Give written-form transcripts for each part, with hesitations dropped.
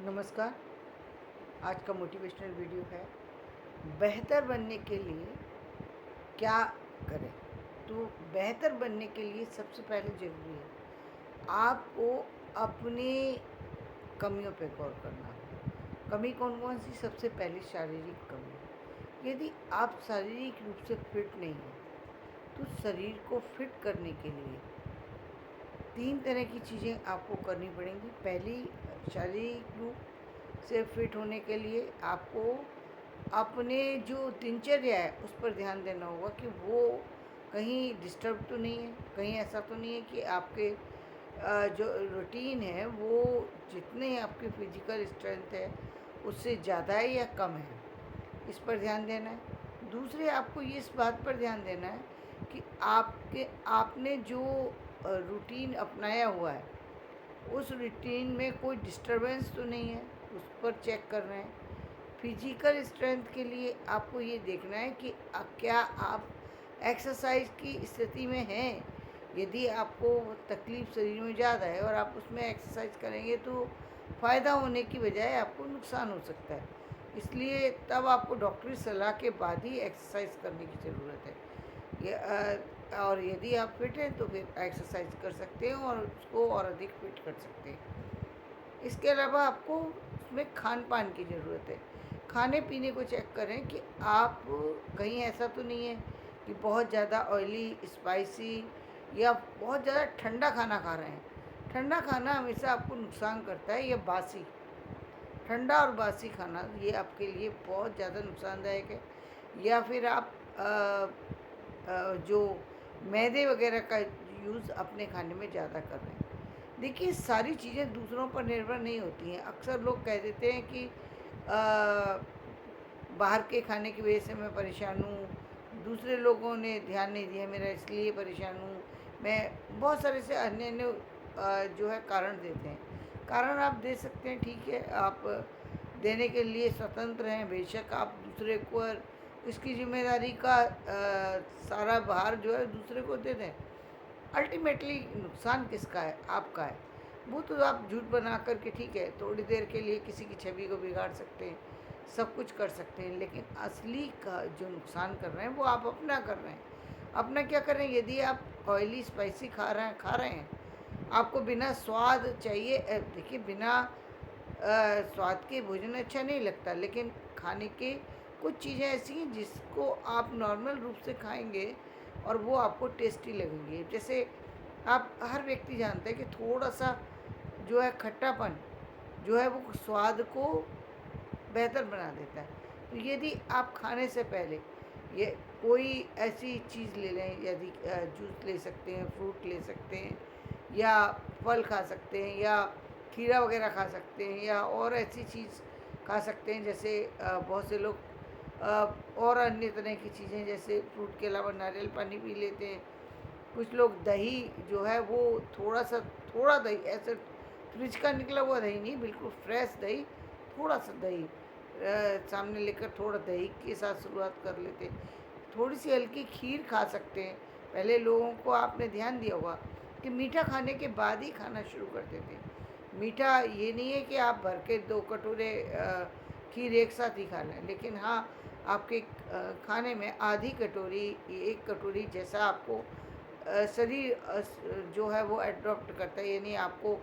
नमस्कार। आज का मोटिवेशनल वीडियो है बेहतर बनने के लिए क्या करें। तो बेहतर बनने के लिए सबसे पहले ज़रूरी है आपको अपनी कमियों पे गौर करना। कमी कौन कौन सी? सबसे पहले शारीरिक कमी। यदि आप शारीरिक रूप से फिट नहीं हैं तो शरीर को फिट करने के लिए 3 तरह की चीज़ें आपको करनी पड़ेंगी। पहली, शारीरिक रूप से फिट होने के लिए आपको अपने जो दिनचर्या है उस पर ध्यान देना होगा कि वो कहीं डिस्टर्ब तो नहीं है, कहीं ऐसा तो नहीं है कि आपके जो रूटीन है वो जितने आपकी फिजिकल स्ट्रेंथ है उससे ज़्यादा है या कम है, इस पर ध्यान देना है। दूसरे, आपको ये इस बात पर ध्यान देना है कि आपने जो रूटीन अपनाया हुआ है उस रूटीन में कोई डिस्टरबेंस तो नहीं है, उस पर चेक कर रहे हैं। फिजिकल स्ट्रेंथ के लिए आपको ये देखना है कि क्या आप एक्सरसाइज की स्थिति में हैं। यदि आपको तकलीफ़ शरीर में ज़्यादा है और आप उसमें एक्सरसाइज करेंगे तो फ़ायदा होने की बजाय आपको नुकसान हो सकता है। इसलिए तब आपको डॉक्टरी सलाह के बाद ही एक्सरसाइज करने की ज़रूरत है। और यदि आप फिट हैं तो फिर एक्सरसाइज कर सकते हैं और उसको और अधिक फिट कर सकते हैं। इसके अलावा आपको उसमें खान पान की ज़रूरत है। खाने पीने को चेक करें कि आप कहीं ऐसा तो नहीं है कि बहुत ज़्यादा ऑयली, स्पाइसी या बहुत ज़्यादा ठंडा खाना खा रहे हैं। ठंडा खाना हमेशा आपको नुकसान करता है, या बासी। ठंडा और बासी खाना ये आपके लिए बहुत ज़्यादा नुकसानदायक है। या फिर आप जो मैदे वगैरह का यूज़ अपने खाने में ज़्यादा कर रहे हैं। देखिए, सारी चीज़ें दूसरों पर निर्भर नहीं होती हैं। अक्सर लोग कह देते हैं कि बाहर के खाने की वजह से मैं परेशान हूँ, दूसरे लोगों ने ध्यान नहीं दिया मेरा इसलिए परेशान हूँ। मैं बहुत सारे से अन्य जो है कारण देते हैं। कारण आप दे सकते हैं, ठीक है, आप देने के लिए स्वतंत्र हैं। बेशक आप दूसरे को इसकी ज़िम्मेदारी का सारा भार जो है दूसरे को दे दें। अल्टीमेटली नुकसान किसका है? आपका है। वो तो आप झूठ बना कर के, ठीक है, थोड़ी देर के लिए किसी की छवि को बिगाड़ सकते हैं, सब कुछ कर सकते हैं, लेकिन असली का जो नुकसान कर रहे हैं वो आप अपना कर रहे हैं। अपना क्या कर रहे हैं? यदि आप ऑयली स्पाइसी खा रहे हैं, आपको बिना स्वाद चाहिए। देखिए, बिना स्वाद के भोजन अच्छा नहीं लगता, लेकिन खाने के कुछ चीज़ें ऐसी हैं जिसको आप नॉर्मल रूप से खाएंगे और वो आपको टेस्टी लगेंगी। जैसे आप, हर व्यक्ति जानता है कि थोड़ा सा जो है खट्टापन जो है वो स्वाद को बेहतर बना देता है। तो यदि आप खाने से पहले ये कोई ऐसी चीज़ ले लें, यदि जूस ले सकते हैं, फ्रूट ले सकते हैं, या फल खा सकते हैं, या खीरा वगैरह खा सकते हैं, या और ऐसी चीज़ खा सकते हैं। जैसे बहुत से लोग और अन्य तरह की चीज़ें, जैसे फ्रूट के अलावा नारियल पानी पी लेते हैं। कुछ लोग दही जो है वो थोड़ा दही, ऐसे फ्रिज का निकला हुआ दही नहीं, बिल्कुल फ्रेश दही, थोड़ा सा दही सामने लेकर थोड़ा दही के साथ शुरुआत कर लेते हैं। थोड़ी सी हल्की खीर खा सकते हैं। पहले लोगों को आपने ध्यान दिया होगा कि मीठा खाने के बाद ही खाना शुरू करते थे। मीठा ये नहीं है कि आप भर के 2 कटोरे खीर एक साथ ही खा लें, लेकिन हाँ, आपके खाने में आधी कटोरी, 1 कटोरी जैसा आपको शरीर जो है वो एडॉप्ट करता है। यानी आपको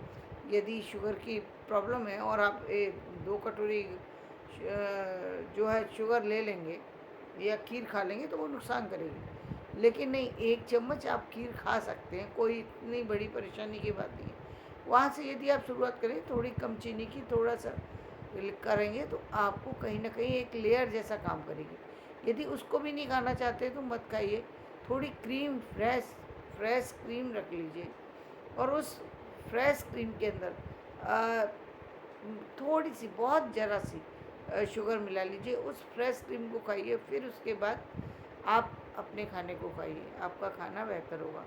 यदि शुगर की प्रॉब्लम है और आप 2 कटोरी जो है शुगर ले लेंगे या खीर खा लेंगे तो वो नुकसान करेगी। लेकिन नहीं, 1 चम्मच आप खीर खा सकते हैं, कोई इतनी बड़ी परेशानी की बात नहीं है। वहाँ से यदि आप शुरुआत करें थोड़ी कम चीनी की, थोड़ा सा करेंगे तो आपको कहीं न कहीं एक लेयर जैसा काम करेगी। यदि उसको भी नहीं खाना चाहते तो मत खाइए। थोड़ी क्रीम, फ्रेश क्रीम रख लीजिए और उस फ्रेश क्रीम के अंदर थोड़ी सी, बहुत ज़रा सी शुगर मिला लीजिए। उस फ्रेश क्रीम को खाइए, फिर उसके बाद आप अपने खाने को खाइए, आपका खाना बेहतर होगा।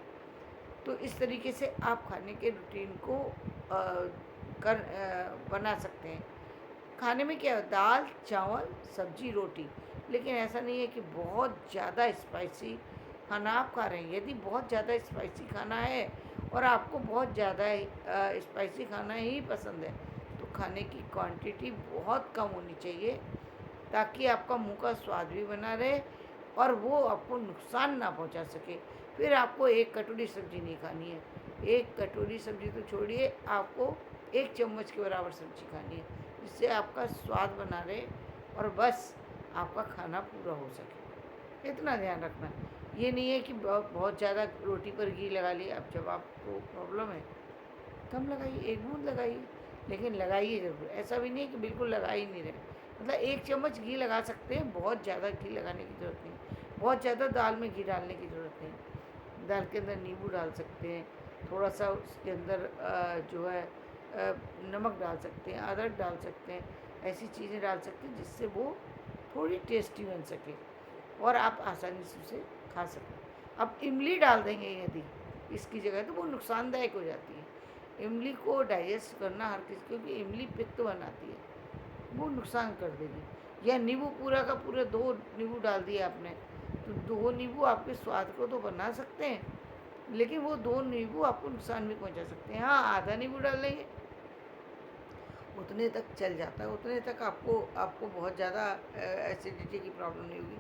तो इस तरीके से आप खाने के रूटीन को बना सकते हैं। खाने में क्या है? दाल, चावल, सब्जी, रोटी। लेकिन ऐसा नहीं है कि बहुत ज़्यादा स्पाइसी खाना आप खा रहे हैं। यदि बहुत ज़्यादा स्पाइसी खाना है और आपको बहुत ज़्यादा स्पाइसी खाना ही पसंद है तो खाने की क्वांटिटी बहुत कम होनी चाहिए, ताकि आपका मुंह का स्वाद भी बना रहे और वो आपको नुकसान ना पहुंचा सके। फिर आपको एक कटोरी सब्ज़ी नहीं खानी है, एक कटोरी सब्ज़ी तो छोड़िए, आपको एक चम्मच के बराबर सब्ज़ी खानी है, जिससे आपका स्वाद बना रहे और बस आपका खाना पूरा हो सके। इतना ध्यान रखना। ये नहीं है कि बहुत ज़्यादा रोटी पर घी लगा लिया। अब जब आपको प्रॉब्लम है, कम लगाइए, एक बूंद लगाइए, लेकिन लगाइए ज़रूर। ऐसा भी नहीं है कि बिल्कुल लगा ही नहीं रहे, मतलब एक चम्मच घी लगा सकते हैं, बहुत ज़्यादा घी लगाने की ज़रूरत नहीं, बहुत ज़्यादा दाल में घी डालने की ज़रूरत नहीं। दाल के अंदर नींबू डाल सकते हैं, थोड़ा सा उसके अंदर जो है नमक डाल सकते हैं, अदरक डाल सकते हैं, ऐसी चीज़ें डाल सकते हैं जिससे वो थोड़ी टेस्टी बन सके और आप आसानी से उसे खा सकें। अब इमली डाल देंगे यदि इसकी जगह, तो वो नुकसानदायक हो जाती है। इमली को डाइजेस्ट करना हर किसी, क्योंकि इमली पित्त बनाती है, वो नुकसान कर देगी। या नींबू पूरा का पूरा 2 नींबू डाल दिया आपने, तो 2 नींबू आपके स्वाद को तो बना सकते हैं, लेकिन वो 2 नींबू आपको नुकसान भी पहुंचा सकते हैं। हाँ, आधा नींबू डाल लेंगे, उतने तक चल जाता है, उतने तक आपको आपको बहुत ज़्यादा एसिडिटी की प्रॉब्लम नहीं होगी।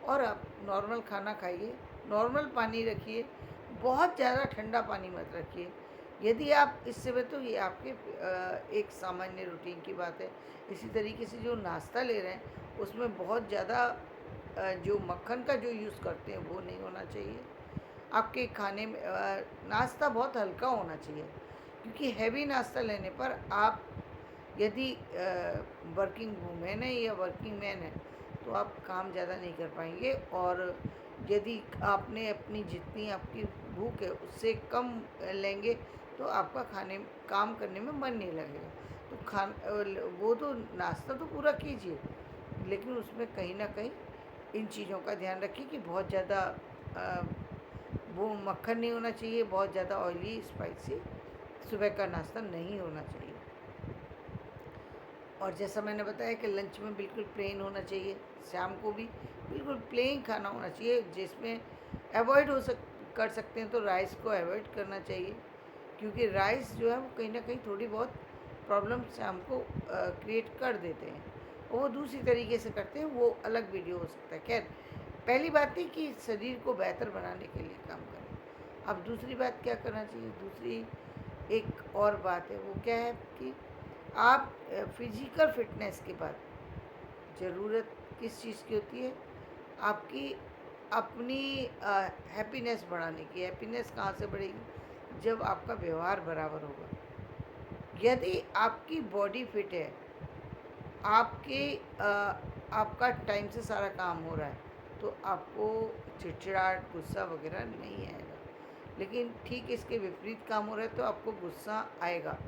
और आप नॉर्मल खाना खाइए, नॉर्मल पानी रखिए, बहुत ज़्यादा ठंडा पानी मत रखिए। यदि आप इससे तो ये आपके एक सामान्य रूटीन की बात है। इसी तरीके से जो नाश्ता ले रहे हैं उसमें बहुत ज़्यादा जो मक्खन का जो यूज़ करते हैं वो नहीं होना चाहिए। आपके खाने में नाश्ता बहुत हल्का होना चाहिए, क्योंकि हैवी नाश्ता लेने पर आप यदि वर्किंग वूमेन है या वर्किंग मैन है तो आप काम ज़्यादा नहीं कर पाएंगे, और यदि आपने अपनी जितनी आपकी भूख है उससे कम लेंगे तो आपका खाने काम करने में मन नहीं लगेगा। तो वो तो नाश्ता तो पूरा कीजिए, लेकिन उसमें कहीं ना कहीं इन चीज़ों का ध्यान रखिए कि बहुत ज़्यादा वो मक्खन नहीं होना चाहिए, बहुत ज़्यादा ऑयली स्पाइसी सुबह का नाश्ता नहीं होना चाहिए। और जैसा मैंने बताया कि लंच में बिल्कुल प्लेन होना चाहिए, शाम को भी बिल्कुल प्लेन खाना होना चाहिए, जिसमें अवॉइड कर सकते हैं तो राइस को अवॉइड करना चाहिए, क्योंकि राइस जो है वो कहीं ना कहीं थोड़ी बहुत प्रॉब्लम शाम को क्रिएट कर देते हैं, और वो दूसरी तरीके से करते हैं, वो अलग वीडियो हो सकता है। खैर, पहली बात है कि शरीर को बेहतर बनाने के लिए काम करें। अब दूसरी बात क्या करना चाहिए, दूसरी एक और बात है, वो क्या है कि आप फिजिकल फिटनेस के बाद ज़रूरत किस चीज़ की होती है, आपकी अपनी हैप्पीनेस बढ़ाने की। हैप्पीनेस कहाँ से बढ़ेगी, जब आपका व्यवहार बराबर होगा। यदि आपकी बॉडी फिट है, आपके आपका टाइम से सारा काम हो रहा है, तो आपको चिड़चिड़ाहट, गुस्सा वगैरह नहीं आएगा। लेकिन ठीक इसके विपरीत काम हो रहा है तो आपको गुस्सा आएगा,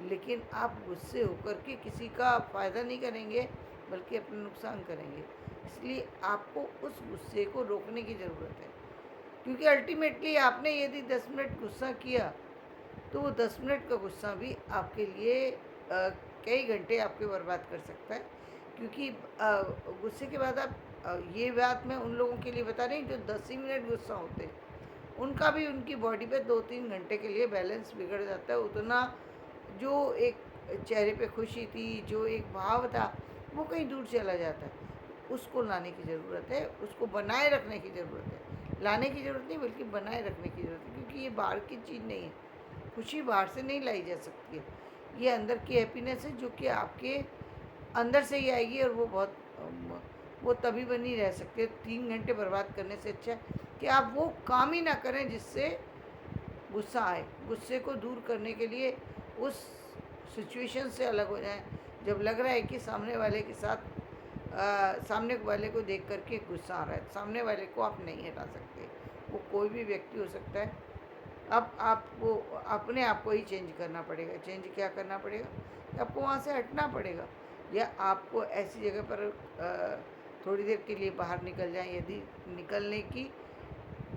लेकिन आप गुस्से होकर के किसी का फ़ायदा नहीं करेंगे, बल्कि अपना नुकसान करेंगे। इसलिए आपको उस गुस्से को रोकने की ज़रूरत है, क्योंकि अल्टीमेटली आपने यदि 10 मिनट गुस्सा किया तो वो 10 मिनट का गुस्सा भी आपके लिए कई घंटे आपके बर्बाद कर सकता है। क्योंकि गुस्से के बाद आप ये बात मैं उन लोगों के लिए बता रही हूँ जो 10 ही मिनट गुस्सा होते हैं, उनका भी उनकी बॉडी पे 2-3 घंटे के लिए बैलेंस बिगड़ जाता है। उतना जो एक चेहरे पे खुशी थी, जो एक भाव था, वो कहीं दूर चला जाता है। उसको लाने की ज़रूरत है, उसको बनाए रखने की ज़रूरत है। लाने की ज़रूरत नहीं, बल्कि बनाए रखने की ज़रूरत है, क्योंकि ये बाहर की चीज़ नहीं है। खुशी बाहर से नहीं लाई जा सकती है, ये अंदर की हैप्पीनेस है, जो कि आपके अंदर से ही आएगी, और वो बहुत वो तभी बनी रह सकती है। 3 घंटे बर्बाद करने से अच्छा है कि आप वो काम ही ना करें जिससे गुस्सा आए। गुस्से को दूर करने के लिए उस सिचुएशन से अलग हो जाएं, जब लग रहा है कि सामने वाले के साथ सामने वाले को देख करके गुस्सा आ रहा है। सामने वाले को आप नहीं हटा सकते, वो कोई भी व्यक्ति हो सकता है। अब आपको अपने आप को ही चेंज करना पड़ेगा। चेंज क्या करना पड़ेगा, कि आपको वहाँ से हटना पड़ेगा, या आपको ऐसी जगह पर थोड़ी देर के लिए बाहर निकल जाएं, यदि निकलने की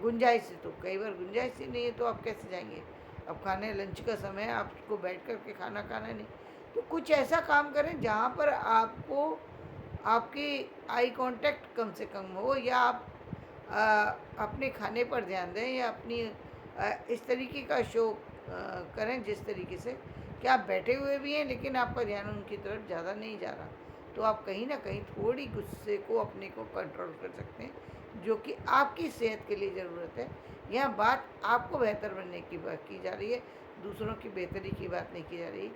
गुंजाइश है। तो कई बार गुंजाइश ही नहीं है तो आप कैसे जाएंगे। अब खाने लंच का समय है, आपको बैठ कर के खाना खाना नहीं, तो कुछ ऐसा काम करें जहाँ पर आपको आपकी आई कांटेक्ट कम से कम हो, या आप अपने खाने पर ध्यान दें, या अपनी इस तरीके का शो करें जिस तरीके से कि आप बैठे हुए भी हैं लेकिन आपका ध्यान उनकी तरफ ज़्यादा नहीं जा रहा, तो आप कहीं ना कहीं थोड़ी गुस्से को अपने को कंट्रोल कर सकते हैं, जो कि आपकी सेहत के लिए ज़रूरत है। यहाँ बात आपको बेहतर बनने की बात की जा रही है, दूसरों की बेहतरी की बात नहीं की जा रही।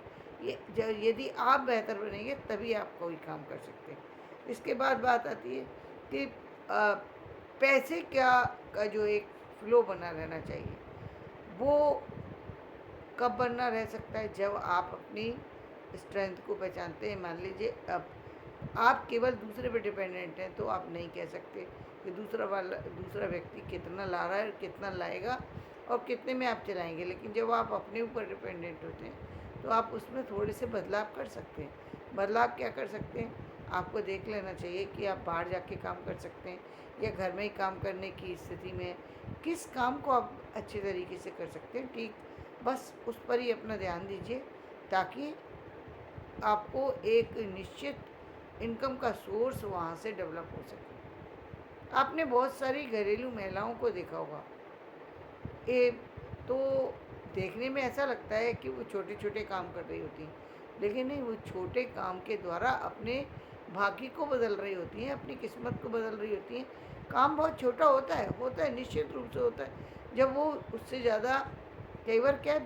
यदि आप बेहतर बनेंगे तभी आप कोई काम कर सकते हैं। इसके बाद बात आती है कि पैसे क्या का जो एक फ्लो बना रहना चाहिए, वो कब बनना रह सकता है? जब आप अपनी स्ट्रेंथ को पहचानते हैं। मान लीजिए अब आप केवल दूसरे पे डिपेंडेंट हैं, तो आप नहीं कह सकते कि दूसरा व्यक्ति कितना ला रहा है, कितना लाएगा और कितने में आप चलाएंगे। लेकिन जब आप अपने ऊपर डिपेंडेंट होते हैं तो आप उसमें थोड़े से बदलाव कर सकते हैं। बदलाव क्या कर सकते हैं? आपको देख लेना चाहिए कि आप बाहर जाके काम कर सकते हैं या घर में ही काम करने की स्थिति में किस काम को आप अच्छे तरीके से कर सकते हैं। ठीक, बस उस पर ही अपना ध्यान दीजिए, ताकि आपको एक निश्चित इनकम का सोर्स वहाँ से डेवलप हो सके। आपने बहुत सारी घरेलू महिलाओं को देखा होगा, ये तो देखने में ऐसा लगता है कि वो छोटे छोटे काम कर रही होती हैं, लेकिन नहीं, वो छोटे काम के द्वारा अपने भाग्य को बदल रही होती हैं, अपनी किस्मत को बदल रही होती हैं। काम बहुत छोटा होता है, निश्चित रूप से होता है। जब वो उससे ज़्यादा, कई बार क्या है,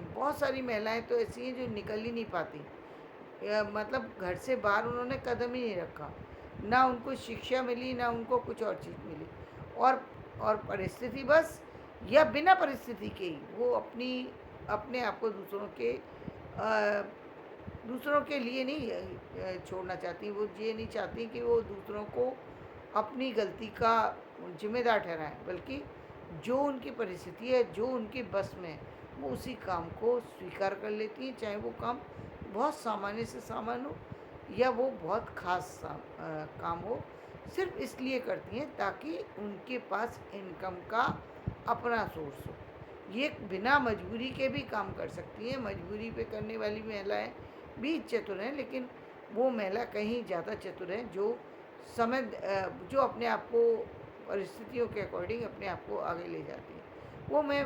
बहुत सारी महिलाएं तो ऐसी हैं जो निकल ही नहीं पाती, मतलब घर से बाहर उन्होंने कदम ही नहीं रखा, ना उनको शिक्षा मिली, ना उनको कुछ और चीज़ मिली, और परिस्थिति बस, या बिना परिस्थिति के ही वो अपने आप को दूसरों के लिए नहीं छोड़ना चाहती। वो ये नहीं चाहती कि वो दूसरों को अपनी गलती का जिम्मेदार ठहराएं, बल्कि जो उनकी परिस्थिति है, जो उनके बस में है, वो उसी काम को स्वीकार कर लेती हैं, चाहे वो काम बहुत सामान्य से सामान्य हो या वो बहुत खास काम हो। सिर्फ इसलिए करती हैं ताकि उनके पास इनकम का अपना सोर्स हो। ये बिना मजबूरी के भी काम कर सकती हैं। मजबूरी पे करने वाली महिलाएं भी चतुर हैं, लेकिन वो महिला कहीं ज़्यादा चतुर हैं जो जो अपने आप को परिस्थितियों के अकॉर्डिंग अपने आप को आगे ले जाती हैं। वो मैं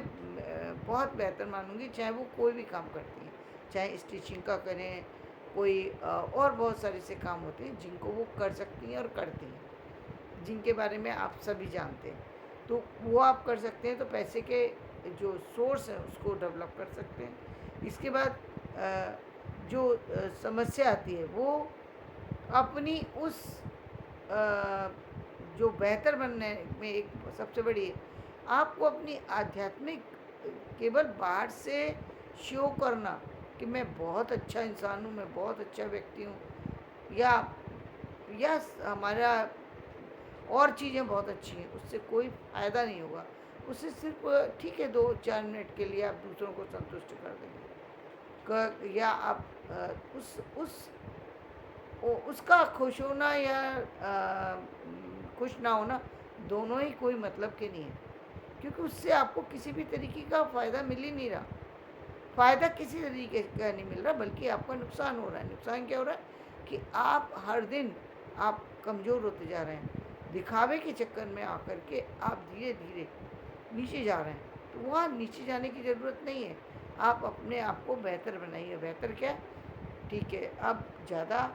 बहुत बेहतर मानूंगी, चाहे वो कोई भी काम करती हैं, चाहे स्टिचिंग का करें, कोई और बहुत सारे से काम होते हैं जिनको वो कर सकती हैं और करती हैं, जिनके बारे में आप सभी जानते हैं। तो वो आप कर सकते हैं, तो पैसे के जो सोर्स हैं उसको डेवलप कर सकते हैं। इसके बाद जो समस्या आती है वो अपनी उस जो बेहतर बनने में एक सबसे बड़ी है, आपको अपनी आध्यात्मिक केवल बाहर से शो करना कि मैं बहुत अच्छा इंसान हूँ, मैं बहुत अच्छा व्यक्ति हूँ, या हमारा और चीज़ें बहुत अच्छी हैं, उससे कोई फ़ायदा नहीं होगा। उससे सिर्फ ठीक है 2-4 मिनट के लिए आप दूसरों को संतुष्ट कर देंगे, या आप उसका खुश होना या खुश ना होना, दोनों ही कोई मतलब के नहीं है, क्योंकि उससे आपको किसी भी तरीके का फ़ायदा मिल ही नहीं रहा। फ़ायदा किसी तरीके का नहीं मिल रहा, बल्कि आपका नुकसान हो रहा है। नुकसान क्या हो रहा है कि आप हर दिन आप कमज़ोर होते जा रहे हैं, दिखावे के चक्कर में आकर के आप धीरे धीरे नीचे जा रहे हैं। तो वहाँ नीचे जाने की ज़रूरत नहीं है, आप अपने आप को बेहतर बनाइए। बेहतर क्या, ठीक है, अब ज़्यादा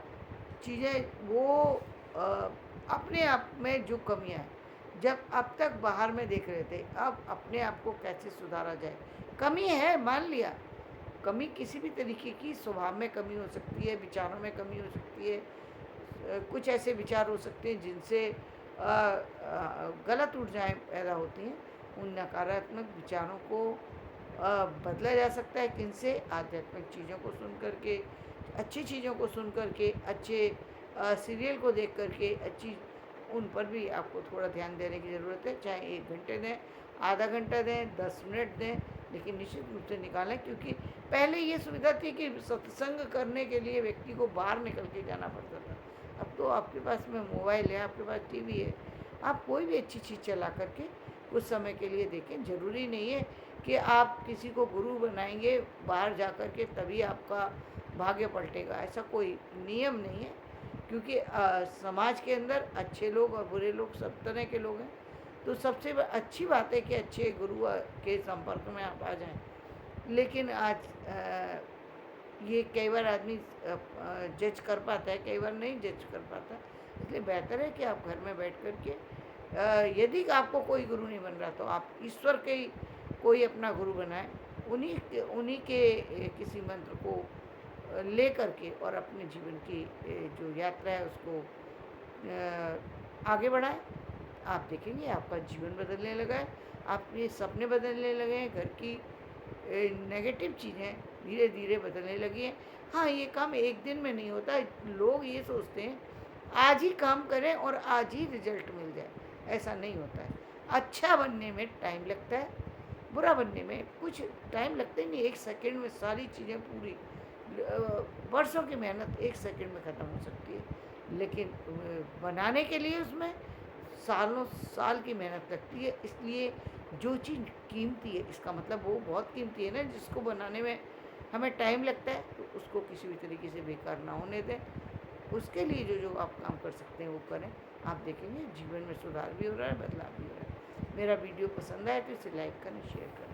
चीज़ें वो अपने आप में जो कमियां हैं, जब अब तक बाहर में देख रहे थे, अब अपने आप को कैसे सुधारा जाए। कमी है, मान लिया, कमी किसी भी तरीके की, स्वभाव में कमी हो सकती है, विचारों में कमी हो सकती है, कुछ ऐसे विचार हो सकते हैं जिनसे गलत ऊर्जाएं पैदा होती हैं। उन नकारात्मक विचारों को बदला जा सकता है किनसे? आध्यात्मिक चीज़ों को सुन करके, अच्छी चीज़ों को सुन करके, अच्छे सीरियल को देख करके, अच्छी, उन पर भी आपको थोड़ा ध्यान देने की ज़रूरत है। चाहे 1 घंटे दें, आधा घंटा दें, 10 मिनट दें, लेकिन निश्चित रूप से निकालें। क्योंकि पहले ये सुविधा थी कि सत्संग करने के लिए व्यक्ति को बाहर निकल के जाना पड़ता था। अब तो आपके पास में मोबाइल है, आपके पास टीवी है, आप कोई भी अच्छी चीज़ चला करके कुछ समय के लिए देखें। ज़रूरी नहीं है कि आप किसी को गुरु बनाएंगे बाहर जा कर के तभी आपका भाग्य पलटेगा, ऐसा कोई नियम नहीं है। क्योंकि समाज के अंदर अच्छे लोग और बुरे लोग सब तरह के लोग हैं। तो सबसे अच्छी बात है कि अच्छे गुरु के संपर्क में आप आ जाएं। लेकिन आज ये कई बार आदमी जज कर पाता है, कई बार नहीं जज कर पाता। इसलिए बेहतर है कि आप घर में बैठ कर के यदि आपको कोई गुरु नहीं बन रहा तो आप ईश्वर के ही कोई अपना गुरु बनाएं, उन्हीं के किसी मंत्र को ले करके और अपने जीवन की जो यात्रा है उसको आगे बढ़ाएं। आप देखेंगे आपका जीवन बदलने लगा है, आपके सपने बदलने लगे हैं, घर की नेगेटिव चीज़ें धीरे धीरे बदलने लगी हैं। हाँ, ये काम एक दिन में नहीं होता। लोग ये सोचते हैं आज ही काम करें और आज ही रिजल्ट मिल जाए, ऐसा नहीं होता है। अच्छा बनने में टाइम लगता है, बुरा बनने में कुछ टाइम लगता ही नहीं। एक सेकंड में सारी चीज़ें पूरी वर्षों की मेहनत एक सेकंड में ख़त्म हो सकती है, लेकिन बनाने के लिए उसमें सालों साल की मेहनत लगती है। इसलिए जो चीज़ कीमती है, इसका मतलब वो बहुत कीमती है ना, जिसको बनाने में हमें टाइम लगता है, तो उसको किसी भी तरीके से बेकार ना होने दें। उसके लिए जो जो आप काम कर सकते हैं वो करें। आप देखेंगे जीवन में सुधार भी हो रहा है, बदलाव भी हो रहा है। मेरा वीडियो पसंद आए तो इसे लाइक करें, शेयर करें।